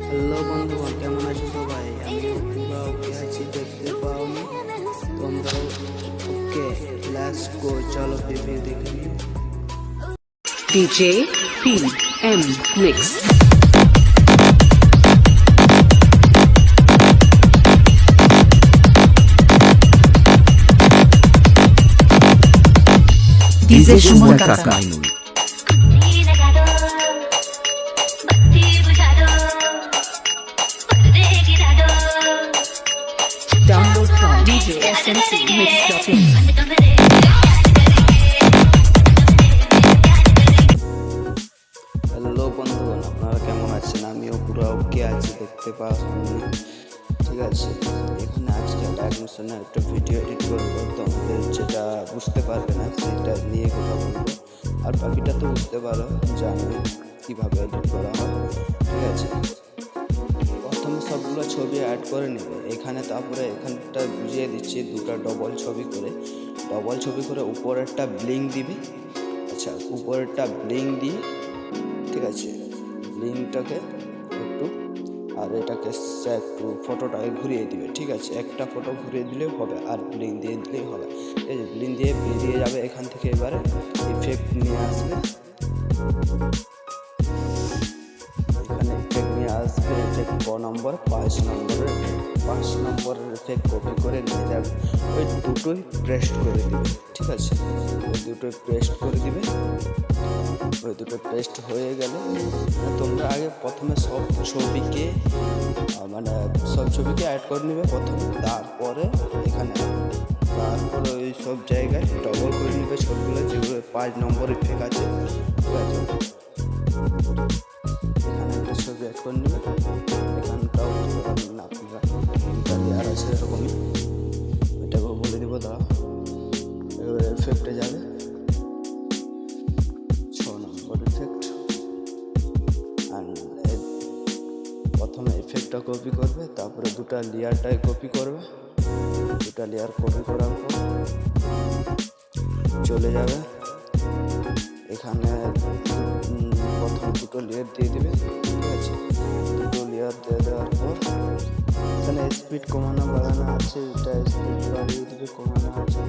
Hello বন্ধুগণ, কেমন আছো সবাই? আমি পুরা ওকে আছি, দেখতে পাওনি তোমরাও? ওকে, লেটস গো, চলো প্রিভিউ দেখে নিই। DJ PM Mix. DJ Suman কাকা Download from DJSMCMix.in. হ্যালো বন্ধুগণ, আপনারা কেমন আছেন? আমিও পুরো ওকে আছি, দেখতে পাওনি? ঠিক আছে, এখানে আজকে অ্যাডমিশনের একটা ভিডিও এডিট করবো। তোমাদের যেটা বুঝতে পারবে না সেটা নিয়ে কথা বলবো, আর বাকিটা তো বুঝতে পারো, জানো কীভাবে এডিট করা হয়। ঠিক আছে, প্রথমে সবগুলো ছবি অ্যাড করে নেবে এখানে, তারপরে এখানটা বুঝিয়ে দিচ্ছি দুটো ডবল ছবি করে উপরেরটা ব্লিঙ্ক দিবে। আচ্ছা, উপরেরটা ব্লিঙ্ক দিয়ে, ঠিক আছে, ব্লিঙ্কটাকে একটু আর এটাকে একটু ফটোটাকে ঘুরিয়ে দিবে। ঠিক আছে, একটা ফটো ঘুরিয়ে দিলেও হবে, আর ব্লিঙ্ক দিয়ে দিলেই হবে। ঠিক আছে, ব্লিঙ্ক দিয়ে বেরিয়ে যাবে এখান থেকে। এবারে ইফেক্ট নিয়ে আসবে, এখানে ইফেক্ট নিয়ে আসবে। ইফেক্ট 5 নম্বরের ইফেক্ট কপি করে নিয়ে যাবে, ওই দুটোই পেস্ট করে দিবে। ঠিক আছে, ওই দুটোই পেস্ট করে দিবে। ওই দুটো পেস্ট হয়ে গেলে তোমরা আগে প্রথমে সব ছবিকে অ্যাড করে নেবে প্রথমে, তারপরে ওই সব জায়গায় ডবল করে নেবে ছবিগুলো, যেগুলো 5 নম্বর ইফেক্ট আছে। ঠিক আছে, এখানে একটা ছবি অ্যাড করে নেবে। এখানটাও না, আপনারা লেয়ার আছে এরকমই, ওইটাকেও বলে দেবো। দাঁড়া, এবার ইফেক্টে যাবে, 6 নম্বর ইফেক্ট। প্রথমে ইফেক্টটা কপি করবে, তারপরে দুটা লেয়ারটাই কপি করবে। দুটা লেয়ার কপি করার পর চলে যাবে এখানে, প্রথম দুটো লেয়ার দিয়ে দেবে। ঠিক আছে, দুটো লেয়ার দিয়ে দেওয়ার পর এখানে স্পিড কমানো বাড়ানো আছে, এটা স্পিড বাড়িয়ে দেবে, কমানো আছে।